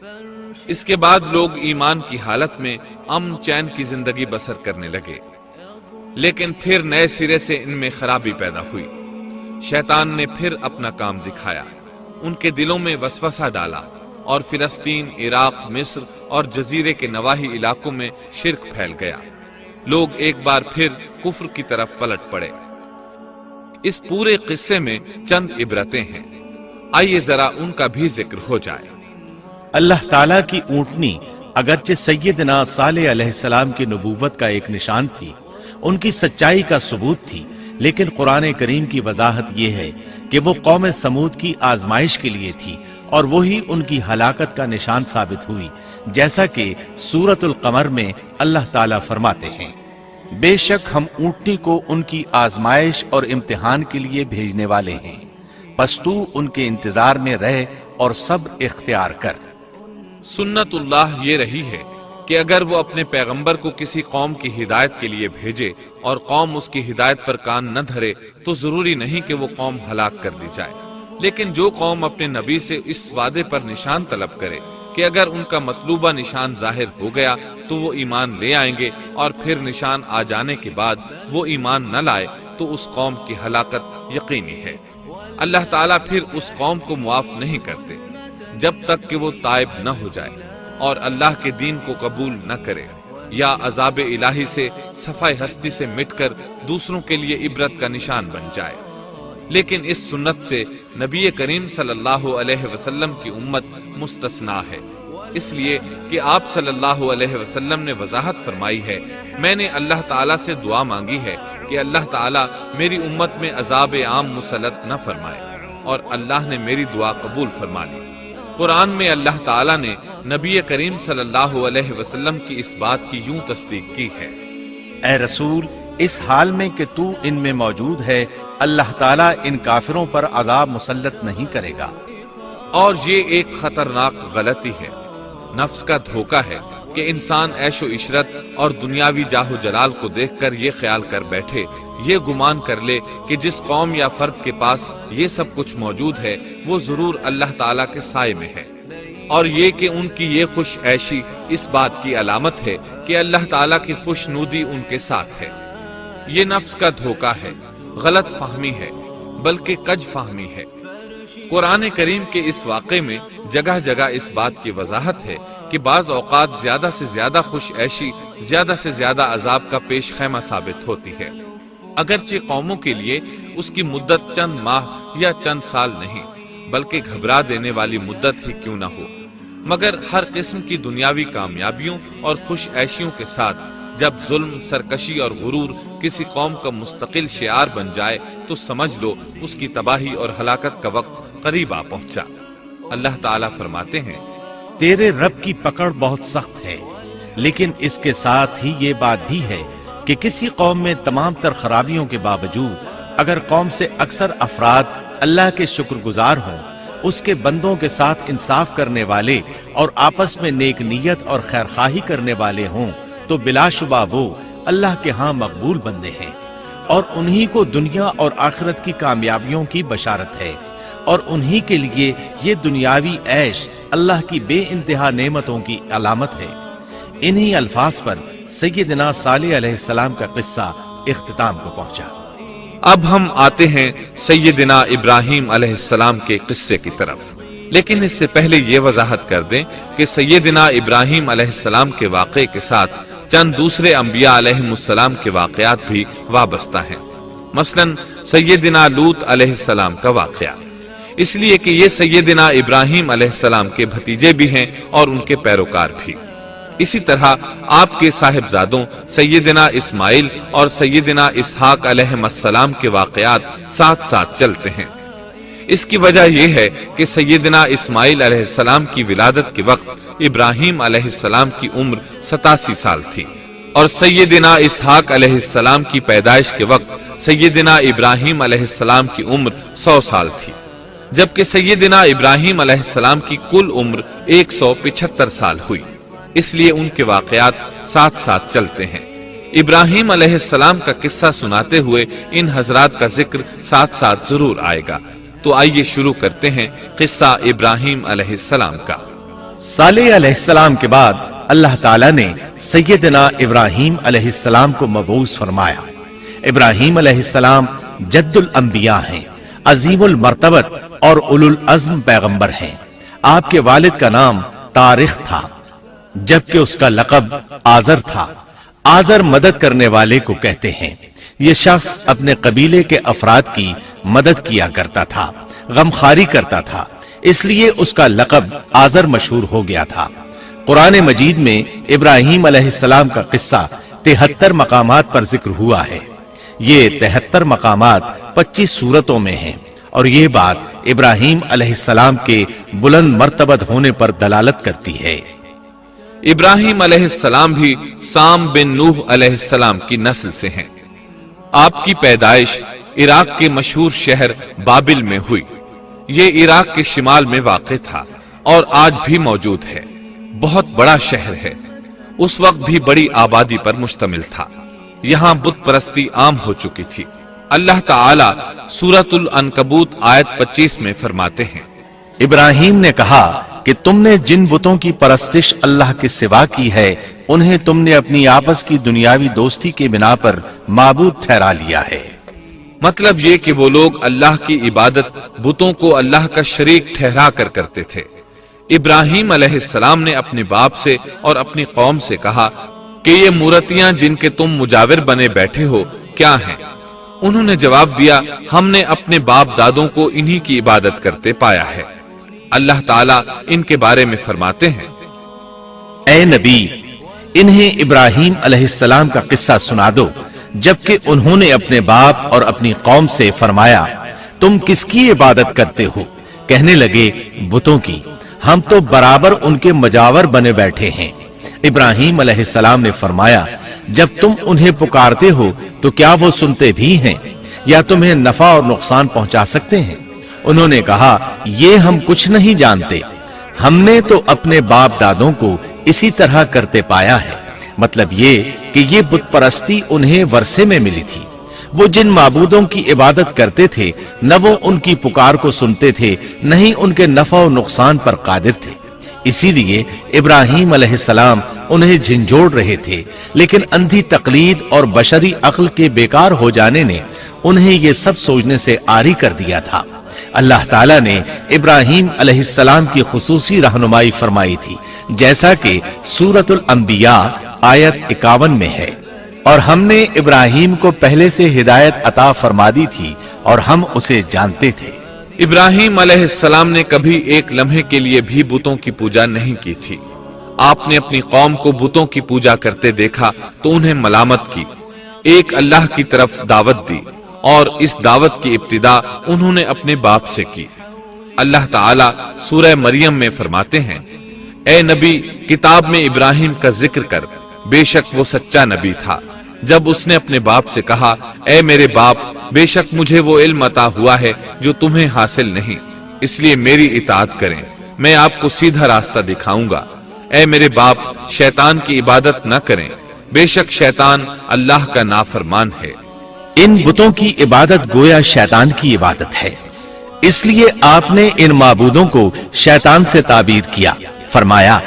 اس کے بعد لوگ ایمان کی حالت میں امن چین کی زندگی بسر کرنے لگے، لیکن پھر نئے سرے سے ان میں خرابی پیدا ہوئی۔ شیطان نے پھر اپنا کام دکھایا، ان کے دلوں میں وسوسہ ڈالا، اور فلسطین، عراق، مصر اور جزیرے کے نواحی علاقوں میں شرک پھیل گیا۔ لوگ ایک بار پھر کفر کی طرف پلٹ پڑے۔ اس پورے قصے میں چند عبرتیں ہیں، آئیے ذرا ان کا بھی ذکر ہو جائے۔ اللہ تعالیٰ کی اونٹنی اگرچہ سیدنا صالح علیہ السلام کی نبوت کا ایک نشان تھی، ان کی سچائی کا ثبوت تھی، لیکن قرآن کریم کی وضاحت یہ ہے کہ وہ قوم سمود کی آزمائش کے لیے تھی، اور وہی ان کی ہلاکت کا نشان ثابت ہوئی، جیسا کہ سورۃ القمر میں اللہ تعالیٰ فرماتے ہیں، بے شک ہم اونٹنی کو ان کی آزمائش اور امتحان کے لیے بھیجنے والے ہیں، پس تو ان کے انتظار میں رہ اور صبر اختیار کر۔ سنت اللہ یہ رہی ہے کہ اگر وہ اپنے پیغمبر کو کسی قوم کی ہدایت کے لیے بھیجے اور قوم اس کی ہدایت پر کان نہ دھرے تو ضروری نہیں کہ وہ قوم ہلاک کر دی جائے، لیکن جو قوم اپنے نبی سے اس وعدے پر نشان طلب کرے کہ اگر ان کا مطلوبہ نشان ظاہر ہو گیا تو وہ ایمان لے آئیں گے، اور پھر نشان آ جانے کے بعد وہ ایمان نہ لائے تو اس قوم کی ہلاکت یقینی ہے۔ اللہ تعالیٰ پھر اس قوم کو معاف نہیں کرتے جب تک کہ وہ تائب نہ ہو جائے اور اللہ کے دین کو قبول نہ کرے، یا عذاب الہی سے صفحہ ہستی سے مٹ کر دوسروں کے لیے عبرت کا نشان بن جائے۔ لیکن اس سنت سے نبی کریم صلی اللہ علیہ وسلم کی امت مستثنا ہے، اس لیے کہ آپ صلی اللہ علیہ وسلم نے وضاحت فرمائی ہے، میں نے اللہ تعالیٰ سے دعا مانگی ہے کہ اللہ تعالیٰ میری امت میں عذاب عام مسلط نہ فرمائے، اور اللہ نے میری دعا قبول فرما لی۔ قرآن میں اللہ تعالیٰ نے نبی کریم صلی اللہ علیہ وسلم کی اس بات کی یوں تصدیق کی ہے، اے رسول، اس حال میں کہ تو ان میں موجود ہے، اللہ تعالیٰ ان کافروں پر عذاب مسلط نہیں کرے گا۔ اور یہ ایک خطرناک غلطی ہے، نفس کا دھوکہ ہے کہ انسان عیش و عشرت اور دنیاوی جاہ و جلال کو دیکھ کر یہ خیال کر بیٹھے، یہ گمان کر لے کہ جس قوم یا فرد کے پاس یہ سب کچھ موجود ہے وہ ضرور اللہ تعالیٰ کے سائے میں ہے، اور یہ کہ ان کی یہ خوش عیشی اس بات کی علامت ہے کہ اللہ تعالیٰ کی خوش نودی ان کے ساتھ ہے۔ یہ نفس کا دھوکہ ہے، غلط فہمی ہے، بلکہ کج فہمی ہے۔ قرآن کریم کے اس واقعے میں جگہ جگہ اس بات کی وضاحت ہے کہ بعض اوقات زیادہ سے زیادہ خوش عیشی زیادہ سے زیادہ عذاب کا پیش خیمہ ثابت ہوتی ہے، اگرچہ قوموں کے لیے اس کی مدت چند ماہ یا چند سال نہیں بلکہ گھبرا دینے والی مدت ہی کیوں نہ ہو، مگر ہر قسم کی دنیاوی کامیابیوں اور خوش عیشیوں کے ساتھ جب ظلم، سرکشی اور غرور کسی قوم کا مستقل شعار بن جائے تو سمجھ لو اس کی تباہی اور ہلاکت کا وقت قریب آ پہنچا۔ اللہ تعالیٰ فرماتے ہیں، تیرے رب کی پکڑ بہت سخت ہے، لیکن اس کے ساتھ ہی یہ بات بھی ہے کہ کسی قوم میں تمام تر خرابیوں کے باوجود اگر قوم سے اکثر افراد اللہ کے شکر گزار ہوں، اس کے بندوں کے ساتھ انصاف کرنے والے اور آپس میں نیک نیت اور خیرخواہی کرنے والے ہوں، تو بلا شبہ وہ اللہ کے ہاں مقبول بندے ہیں، اور انہی کو دنیا اور آخرت کی کامیابیوں کی بشارت ہے، اور انہی کے لیے یہ دنیاوی عیش اللہ کی بے انتہا نعمتوں کی علامت ہے۔ انہی الفاظ پر سیدنا صالح علیہ السلام کا قصہ اختتام کو پہنچا۔ اب ہم آتے ہیں سیدنا ابراہیم علیہ السلام کے قصے کی طرف، لیکن اس سے پہلے یہ وضاحت کر دیں کہ سیدنا ابراہیم علیہ السلام کے واقعے کے ساتھ چند دوسرے انبیاء علیہم السلام کے واقعات بھی وابستہ ہیں، مثلا سیدنا لوط علیہ السلام کا واقعہ، اس لیے کہ یہ سیدنا ابراہیم علیہ السلام کے بھتیجے بھی ہیں اور ان کے پیروکار بھی۔ اسی طرح آپ کے صاحبزادوں سیدنا اسماعیل اور سیدنا اسحاق علیہ السلام کے واقعات ساتھ ساتھ چلتے ہیں۔ اس کی وجہ یہ ہے کہ سیدنا اسماعیل علیہ السلام کی ولادت کے وقت ابراہیم علیہ السلام کی عمر 87 سال تھی، اور سیدنا اسحاق علیہ السلام کی پیدائش کے وقت سیدنا ابراہیم علیہ السلام کی عمر 100 سال تھی، جبکہ سیدنا ابراہیم علیہ السلام کی کل عمر 175 سال ہوئی، اس لیے ان کے واقعات ساتھ ساتھ چلتے ہیں۔ ابراہیم علیہ السلام کا قصہ سناتے ہوئے ان حضرات کا ذکر ساتھ ساتھ ضرور آئے گا، تو آئیے شروع کرتے ہیں قصہ ابراہیم علیہ السلام کا۔ सालेह अलैहिस्सलाम के बाद अल्लाह ताला ने सैयदना इब्राहीम अलैहिस्सलाम को मबूस फरमाया। इब्राहीम अलैहिस्सलाम जद्दुल अंबिया हैं, अजीमुल मर्तबत और उलुल अज़्म पैगंबर हैं। आपके वालिद का नाम तारिख था, जबकि उसका लक़ब आज़र था। आज़र मदद करने वाले को कहते हैं। ये शख्स अपने कबीले के अफराद की मदद किया करता था, गमखारी करता था, इसलिए उसका लक़ब आज़र मशहूर हो गया था। कुरान मजीद में इब्राहीम अलैहिस्सलाम का किस्सा 73 मकामात पर जिक्र हुआ है। ये 73 मकामात 25 सूरतों में हैं और ये बात इब्राहीम अलैहिस्सलाम के बुलंद मर्तबत होने पर दलालत करती है। इब्राहीम अलैहिस्सलाम भी साम बिन नूह अलैहिस्सलाम की नस्ल से हैं। आपकी पैदाइश इराक के मशहूर शहर बाबिल में हुई। ये इराक के शिमाल में वाक़ था और आज भी मौजूद है। बहुत बड़ा शहर है। उस वक्त भी बड़ी आबादी पर मुश्तमिल था। यहाँ बुत परस्ती आम हो चुकी थी। अल्लाह ताला सूरतुल अनकबूत आयत 25 में फरमाते हैं, इब्राहीम ने कहा कि तुमने जिन बुतों की परस्तिश अल्लाह के सिवा की है, उन्हें तुमने अपनी आपस की दुनियावी दोस्ती के बिना पर माबूद ठहरा लिया है। मतलब ये कि वो लोग अल्लाह की इबादत बुतों को अल्लाह का शरीक ठहरा कर करते थे। इब्राहीम अलैहिस्सलाम ने अपने बाप से और अपनी कौम से कहा कि ये मूर्तियां जिनके तुम मुजाविर बने बैठे हो क्या हैं? उन्होंने जवाब दिया, हमने अपने बाप दादों को इन्हीं की इबादत करते पाया है। अल्लाह ताला इनके बारे में फरमाते हैं, ऐ नबी, इन्हें इब्राहीम अलैहिस्सलाम का किस्सा सुना दो, जबकि उन्होंने अपने बाप और अपनी कौम से फरमाया, तुम किसकी इबादत करते हो? कहने लगे, बुतों की। हम तो बराबर उनके मजावर बने बैठे हैं। इब्राहीम अलैहिस्सलाम ने फरमाया, जब तुम उन्हें पुकारते हो तो क्या वो सुनते भी हैं या तुम्हें नफा और नुकसान पहुंचा सकते हैं? उन्होंने कहा, ये हम कुछ नहीं जानते। हमने तो अपने बाप दादों को इसी तरह करते पाया है। मतलब ये कि ये बुत परस्ती उन्हें वर्षे में मिली थी। वो जिन माबूदों की इबादत करते थे, न वो उनकी पुकार को सुनते थे, न ही उनके नफा और नुकसान पर कादिर थे। इसीलिए इब्राहीम अलैहिस्सलाम उन्हें झिंझोड़ रहे थे, लेकिन अंधी तकलीद और बशरी अक्ल के बेकार हो जाने ने उन्हें ये सब सोचने से आरी कर दिया था। अल्लाह ताला ने इब्राहीम अलैहिस्सलाम की खुसूसी रहनुमाई फरमाई थी, जैसा कि सूरतुल अंबिया आयत 51 में है, और हमने इब्राहीम को पहले से हिदायत अता फरमा दी थी और हम उसे जानते थे। इब्राहीम अलैहिस्सलाम ने कभी एक लम्हे के लिए भी बुतों की पूजा नहीं की थी। आपने अपनी कौम को बुतों की पूजा करते देखा तो उन्हें मलामत की, एक अल्लाह की तरफ दावत दी और इस दावत की इब्तिदा उन्होंने अपने बाप से की। अल्लाह ताला सूरह मरियम में फरमाते हैं, ए नबी, किताब में इब्राहीम का जिक्र कर, बेशक वो सच्चा नबी था। जब उसने अपने बाप से कहा, ए मेरे बाप, बेशक मुझे वो इल्म अता हुआ है जो तुम्हें हासिल नहीं, इसलिए मेरी इताअत करें, मैं आपको सीधा रास्ता दिखाऊंगा। ए मेरे बाप, शैतान की इबादत न करें, बेशक शैतान अल्लाह का नाफरमान है। इन बुतों की इबादत गोया शैतान की इबादत है, इसलिए आपने इन माबूदों को शैतान से ताबीर किया। फरमाया,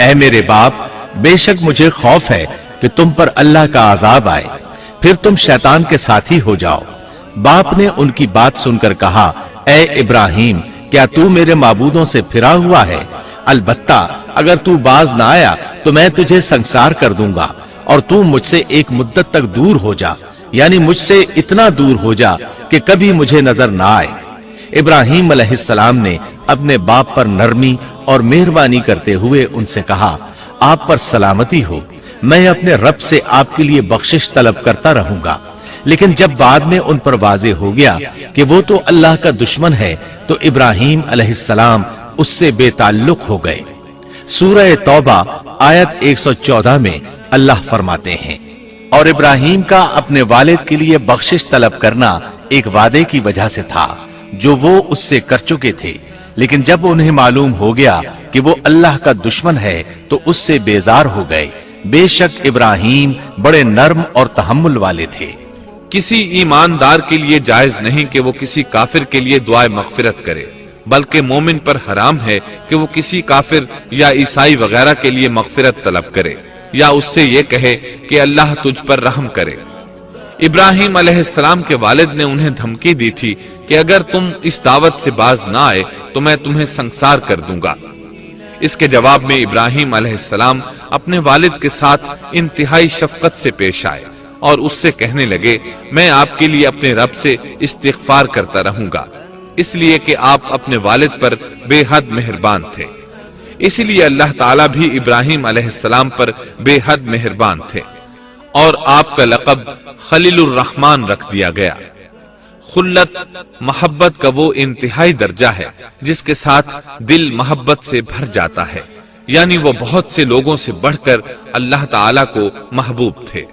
ए मेरे बाप, बेशक मुझे खौफ है कि तुम पर अल्लाह का अजाब आए, फिर तुम शैतान के साथी हो जाओ। बाप ने उनकी बात सुनकर कहा, ए इब्राहीम, क्या तू मेरे माबूदों से फिरा हुआ है? अलबत्ता अगर तू बाज ना आया तो मैं तुझे संसार कर दूंगा और तू मुझसे एक मुद्दत तक दूर हो जा, यानी मुझसे इतना दूर हो जा कि कभी मुझे नजर ना आए। इब्राहीम अलैहिस्सलाम ने अपने बाप पर नरमी और मेहरबानी करते हुए उनसे कहा, आप पर सलामती हो, मैं अपने रब से आपके लिए बख्शिश तलब करता रहूंगा। लेकिन जब बाद में उन पर वाज़े हो गया कि वो तो अल्लाह का दुश्मन है, तो इब्राहीम अलैहिस्सलाम उससे बेताल्लुक हो गए। सूरह तौबा आयत 114 में अल्लाह फरमाते हैं, और इब्राहीम का अपने वालिद के लिए बख्शिश तलब करना एक वादे की वजह से था जो वो उससे कर चुके थे, लेकिन जब उन्हें मालूम हो गया कि वो अल्लाह का दुश्मन है तो उससे बेजार हो गए। बेशक इब्राहीम बड़े नर्म और तहम्मुल वाले थे। किसी ईमानदार के लिए जायज नहीं कि वो किसी काफिर के लिए दुआए मगफिरत करे, बल्कि मोमिन पर हराम है कि वो किसी काफिर या ईसाई वगैरह के लिए मगफिरत तलब करे या उससे ये कहे कि अल्लाह तुझ पर रहम करे। इब्राहिम अलैहिस्सलाम के वालिद ने उन्हें धमकी दी थी कि अगर तुम इस दावत से बाज ना आए तो मैं तुम्हें संसार कर दूंगा। इसके जवाब में इब्राहिम अलैहिस्सलाम अपने वालिद के साथ इंतहाई शफकत से पेश आए और उससे कहने लगे, मैं आपके लिए अपने रब से इस्तिग़फार करता रहूंगा, इसलिए कि आप अपने वालिद पर बेहद मेहरबान थे। इसीलिए अल्लाह ताला भी इब्राहिम अलैहिस्सलाम पर बेहद मेहरबान थे और आपका लक़ब खलीलुर रहमान रख दिया गया। खुल्लत मोहब्बत का वो इंतहाई दर्जा है जिसके साथ दिल मोहब्बत से भर जाता है, यानी वो बहुत से लोगों से बढ़कर अल्लाह ताला को महबूब थे।